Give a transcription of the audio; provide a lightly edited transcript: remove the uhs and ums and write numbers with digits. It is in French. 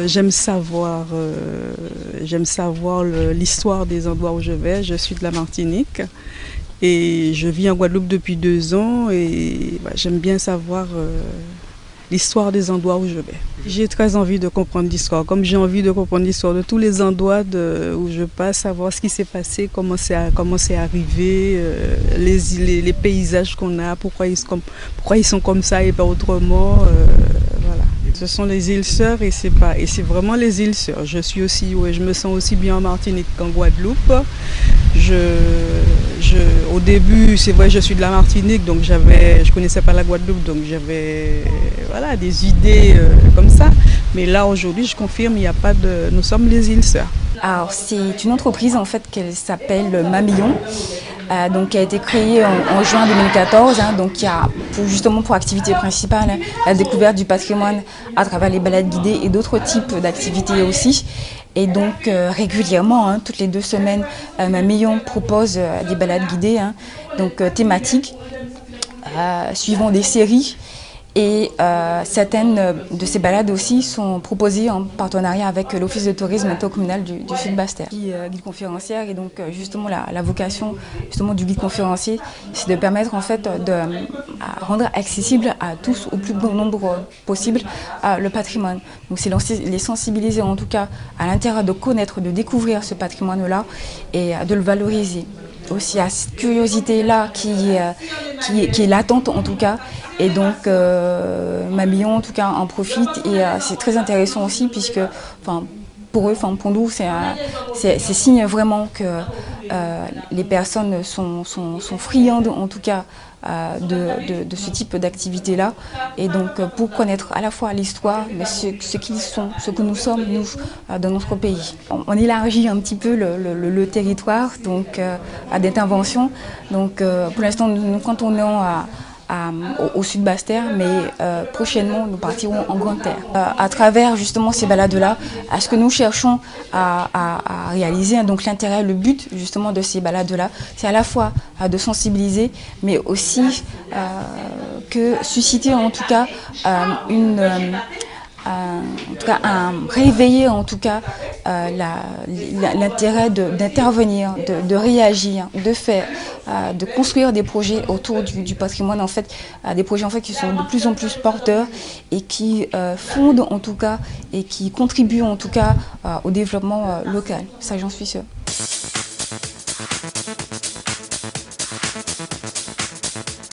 J'aime savoir l'histoire des endroits où je vais. Je suis de la Martinique et je vis en Guadeloupe depuis 2 ans et j'aime bien savoir l'histoire des endroits où je vais. J'ai très envie de comprendre l'histoire, comme j'ai envie de comprendre l'histoire de tous les endroits où je passe, savoir ce qui s'est passé, comment c'est arrivé, les paysages qu'on a, pourquoi ils sont comme ça et pas autrement. Voilà. Ce sont les îles Sœurs et c'est vraiment les îles Sœurs. Je me sens aussi bien en Martinique qu'en Guadeloupe. Au début, c'est vrai, je suis de la Martinique, donc je connaissais pas la Guadeloupe, donc j'avais des idées comme ça. Mais là, aujourd'hui, je confirme, nous sommes les îles Sœurs. Alors, c'est une entreprise en fait qui s'appelle Mamillon, qui a été créée en juin 2014, donc qui a pour activité principale la découverte du patrimoine à travers les balades guidées et d'autres types d'activités aussi. Et donc régulièrement, toutes les 2 semaines, Mamillon propose des balades guidées, thématiques, suivant des séries. Et certaines de ces balades aussi sont proposées en partenariat avec l'Office de tourisme intercommunal du Sud-Basse-Terre. Je suis guide conférencière et donc justement la vocation justement du guide conférencier, c'est de permettre en fait de rendre accessible à tous, au plus grand nombre possible, le patrimoine. Donc c'est les sensibiliser en tout cas à l'intérêt de connaître, de découvrir ce patrimoine-là et de le valoriser. Aussi à cette curiosité-là qui est latente en tout cas. Et donc Mamillon en tout cas en profite et c'est très intéressant aussi puisque pour eux, pour nous, c'est signe vraiment que les personnes sont friandes en tout cas de ce type d'activité-là. Et donc pour connaître à la fois l'histoire, mais ce qu'ils sont, ce que nous sommes, nous, dans notre pays. On élargit un petit peu le territoire donc, à d'intervention. Donc pour l'instant, nous cantonnons au Sud-Basse-Terre, mais prochainement nous partirons en Grande Terre. À travers justement ces balades-là, à ce que nous cherchons à réaliser, donc l'intérêt, le but justement de ces balades-là, c'est à la fois de sensibiliser, mais aussi que susciter en tout cas réveiller en tout cas l'intérêt d'intervenir, de réagir, de faire, de construire des projets autour du patrimoine en fait, des projets en fait qui sont de plus en plus porteurs et qui fondent en tout cas et qui contribuent en tout cas au développement local. Ça, j'en suis sûre.